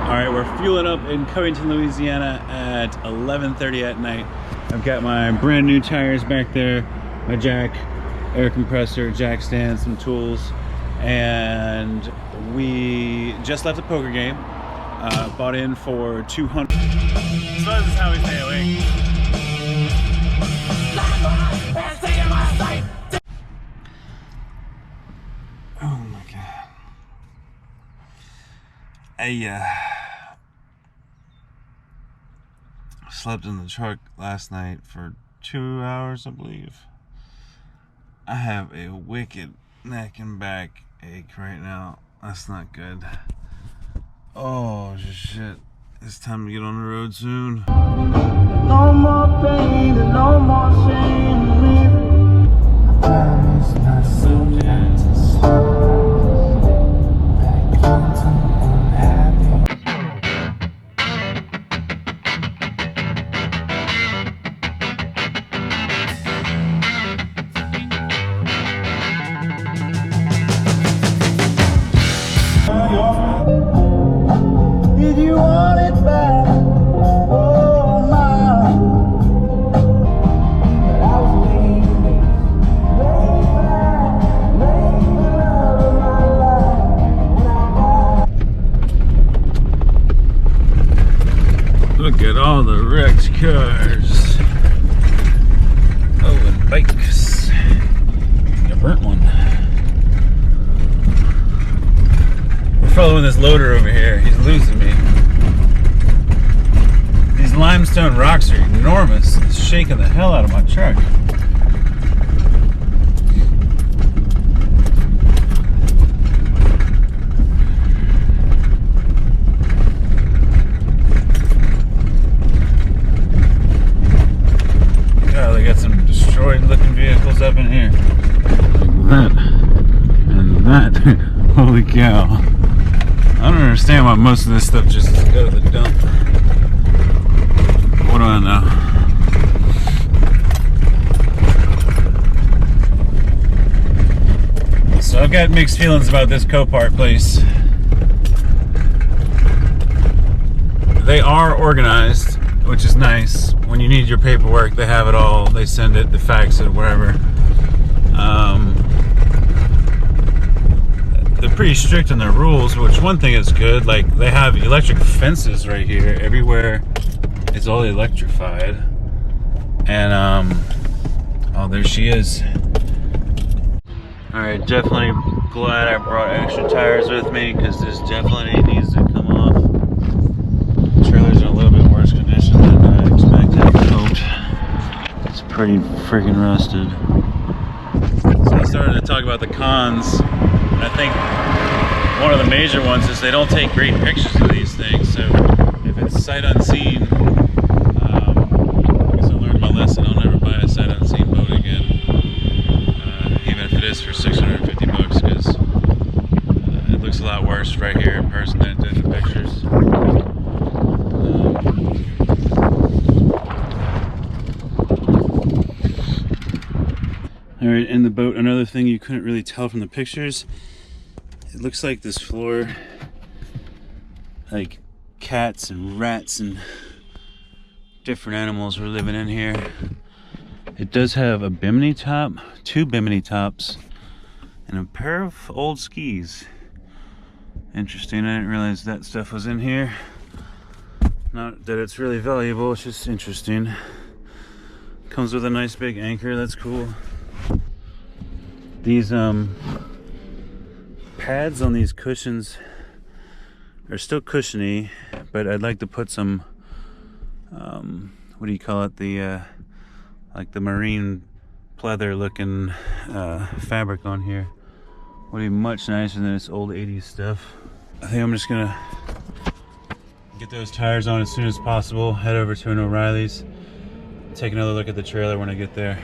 All right, we're fueling up in Covington, Louisiana at 11:30 at night. I've got my brand new tires back there, my jack, air compressor, jack stand, some tools, and we just left a poker game. Bought in for 200. So this is how we stay awake. Oh my god. I slept in the truck last night for 2 hours, I believe. I have a wicked neck and back ache right now. That's not good. Oh shit. It's time to get on the road soon. No more pain and no more shame. I promise myself that did you want it back? Oh my. But I was waiting, way back, late the love of my life. Look at all the wrecked cars. Oh, and bikes. I burnt one. Following this loader over here, he's losing me. These limestone rocks are enormous. It's shaking the hell out of my truck. God, they got some destroyed looking vehicles up in here. Like that and that. Holy cow. I don't understand why most of this stuff just go to the dump. What do I know? So I've got mixed feelings about this Copart place. They are organized, which is nice. When you need your paperwork, they have it all. They send it, they fax it, wherever. They're pretty strict on their rules, which one thing is good. Like, they have electric fences right here. Everywhere is all electrified. And, oh, there she is. Alright, definitely glad I brought extra tires with me, because this definitely needs to come off. The trailer's in a little bit worse condition than I expected. It's pretty freaking rusted. So I started to talk about the cons. I think one of the major ones is they don't take great pictures of these things. So if it's sight unseen, I guess I learned my lesson. I'll never buy a sight unseen boat again, even if it is for 650 bucks, because it looks a lot worse right here in person than it did in the pictures. Alright, in the boat, another thing you couldn't really tell from the pictures, it looks like this floor, like cats and rats and different animals were living in here. It does have a bimini top, 2 bimini tops, and a pair of old skis. Interesting, I didn't realize that stuff was in here. Not that it's really valuable, it's just interesting. Comes with a nice big anchor, that's cool. These pads on these cushions are still cushiony, but I'd like to put some what do you call it, the like the marine pleather looking fabric on here. Would be much nicer than this old 80s stuff. I think I'm just gonna get those tires on as soon as possible, head over to an O'Reilly's, take another look at the trailer when I get there.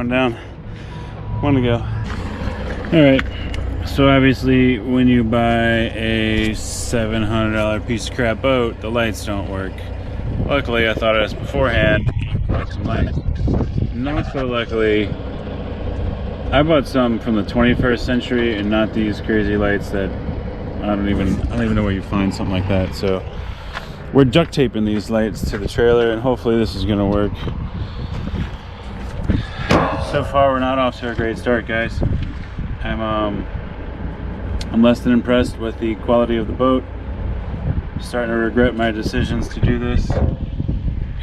one down. One to go. All right. So obviously, when you buy a $700 piece of crap boat, the lights don't work. Luckily, I thought of this beforehand. Like some lights. Not so luckily. I bought some from the 21st century and not these crazy lights that I don't even know where you find something like that. So we're duct taping these lights to the trailer, and hopefully this is gonna work. So far, we're not off to a great start, guys. I'm less than impressed with the quality of the boat. Starting to regret my decisions to do this.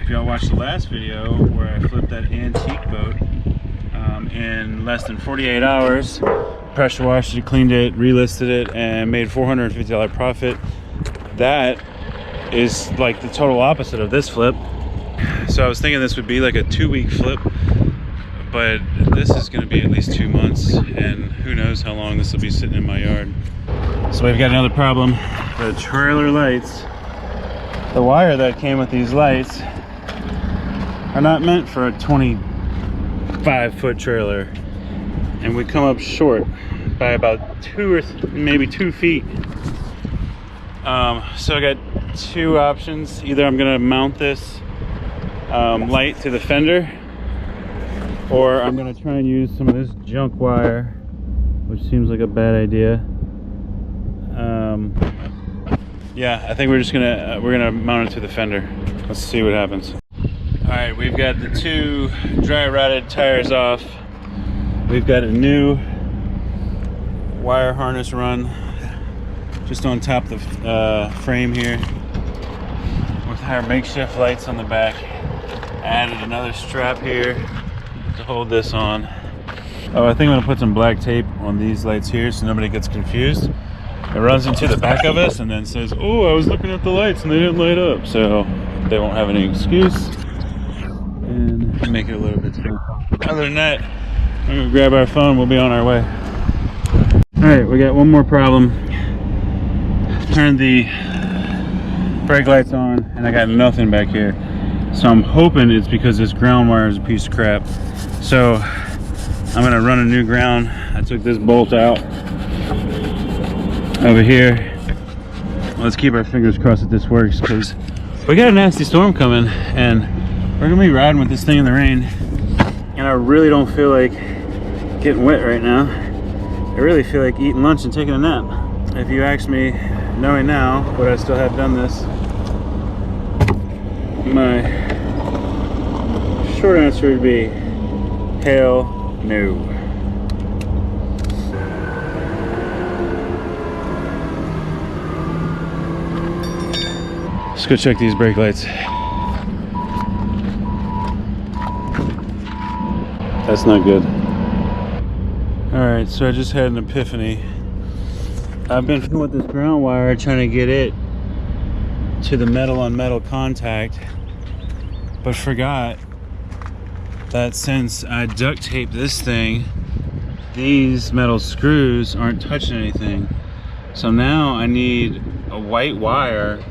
If y'all watched the last video where I flipped that antique boat in less than 48 hours, pressure washed it, cleaned it, relisted it, and made $450 profit, that is like the total opposite of this flip. So I was thinking this would be like a 2-week flip, but this is going to be at least 2 months, and who knows how long this will be sitting in my yard. So we've got another problem. The trailer lights, the wire that came with these lights, are not meant for a 25-foot trailer, and we come up short by about 2 or maybe 2 feet. So I got two options. Either I'm going to mount this light to the fender, or I'm gonna try and use some of this junk wire, which seems like a bad idea. Yeah, I think we're gonna mount it to the fender. Let's see what happens. All right, we've got the 2 dry rotted tires off. We've got a new wire harness run just on top of the frame here with our makeshift lights on the back. Added another strap here to hold this on. Oh, I think I'm gonna put some black tape on these lights here so nobody gets confused. It runs into the back of us and then says, oh, I was looking at the lights and they didn't light up. So they won't have any excuse, and make it a little bit safer. Other than that, I'm gonna grab our phone, we'll be on our way. All right, we got one more problem. Turned the brake lights on and I got nothing back here. So I'm hoping it's because this ground wire is a piece of crap. So I'm gonna run a new ground. I took this bolt out over here. Let's keep our fingers crossed that this works, because we got a nasty storm coming and we're gonna be riding with this thing in the rain. And I really don't feel like getting wet right now. I really feel like eating lunch and taking a nap. If you ask me, knowing now, would I still have done this? My short answer would be hell no. Let's go check these brake lights. That's not good. Alright, so I just had an epiphany. I've been fiddling with this ground wire trying to get it to the metal on metal contact, but forgot that since I duct taped this thing, these metal screws aren't touching anything. So now I need a white wire,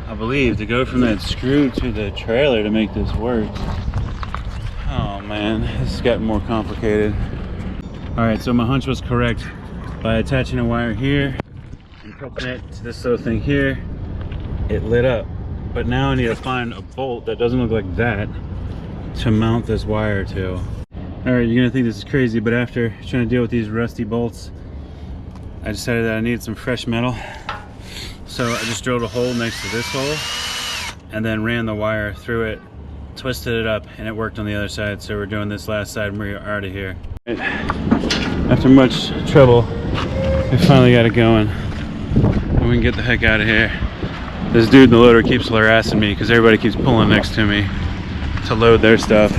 I believe, to go from that screw to the trailer to make this work. Oh man, this has gotten more complicated. All right, so my hunch was correct. By attaching a wire here and hooking it to this little thing here, it lit up. But now I need to find a bolt that doesn't look like that to mount this wire to. All right, you're gonna think this is crazy, but after trying to deal with these rusty bolts, I decided that I needed some fresh metal. So I just drilled a hole next to this hole and then ran the wire through it, twisted it up, and it worked on the other side. So we're doing this last side and we're already here. After much trouble, we finally got it going. And we can get the heck out of here. This dude in the loader keeps harassing me because everybody keeps pulling next to me to load their stuff.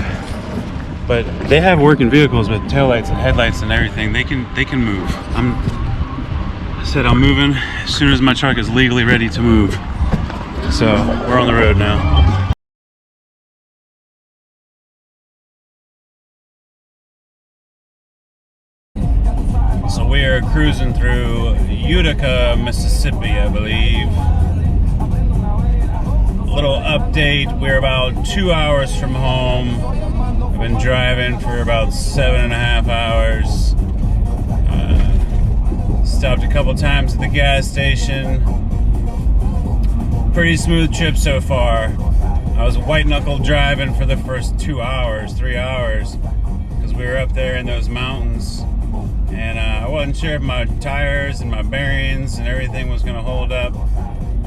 But they have working vehicles with taillights and headlights and everything. They can move. I said I'm moving as soon as my truck is legally ready to move. So we're on the road now. So we are cruising through Utica, Mississippi, I believe. A little update, we're about 2 hours from home, been driving for about 7.5 hours. Stopped a couple times at the gas station. Pretty smooth trip so far. I was white knuckle driving for the first 3 hours, because we were up there in those mountains, and I wasn't sure if my tires and my bearings and everything was going to hold up,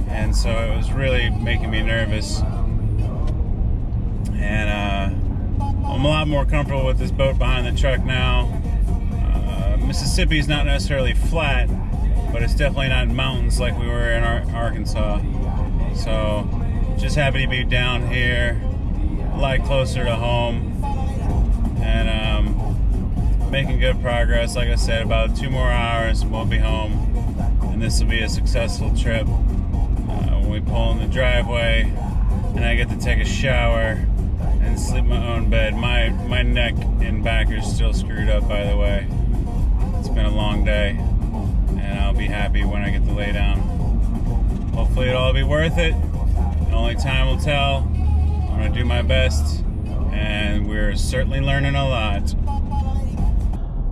and so it was really making me nervous. And I'm a lot more comfortable with this boat behind the truck now. Mississippi's not necessarily flat, but it's definitely not mountains like we were in Arkansas. So just happy to be down here, a lot closer to home, and making good progress. Like I said, about 2 more hours and we'll be home, and this will be a successful trip. When we pull in the driveway and I get to take a shower and sleep in my own bed. My neck and back are still screwed up, by the way. It's been a long day, and I'll be happy when I get to lay down. Hopefully it'll all be worth it. Only time will tell. I'm gonna do my best, and we're certainly learning a lot.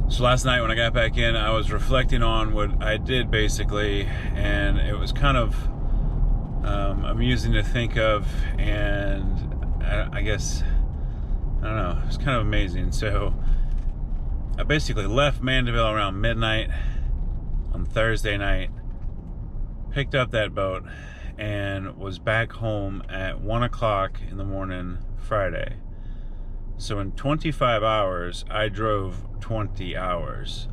So last night when I got back in, I was reflecting on what I did basically, and it was kind of amusing to think of, and I guess, I don't know, it was kind of amazing. So I basically left Mandeville around midnight on Thursday night, picked up that boat, and was back home at 1 o'clock in the morning Friday. So in 25 hours, I drove 20 hours.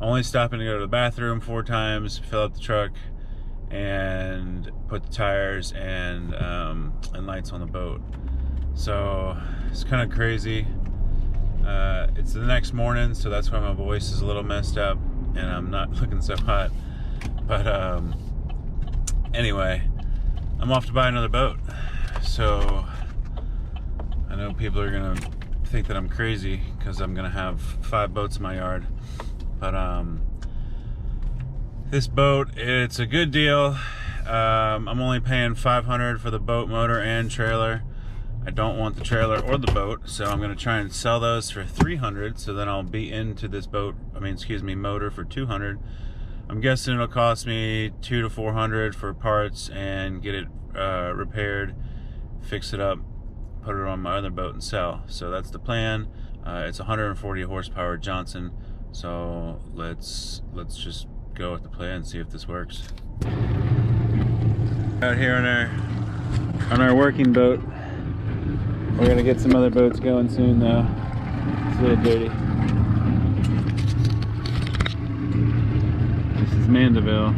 Only stopping to go to the bathroom 4 times, fill up the truck, and put the tires and lights on the boat. So it's kind of crazy. It's the next morning, so that's why my voice is a little messed up and I'm not looking so hot. But anyway, I'm off to buy another boat. So I know people are gonna think that I'm crazy because I'm gonna have 5 boats in my yard. But this boat, it's a good deal. I'm only paying $500 for the boat, motor, and trailer. I don't want the trailer or the boat, so I'm gonna try and sell those for $300. So then I'll be into this motor for $200. I'm guessing it'll cost me $200 to $400 for parts and get it repaired, fix it up, put it on my other boat and sell. So that's the plan. It's 140 horsepower Johnson. So let's just go with the plan and see if this works. Out here on our working boat. We're gonna get some other boats going soon though. It's a little dirty. This is Mandeville.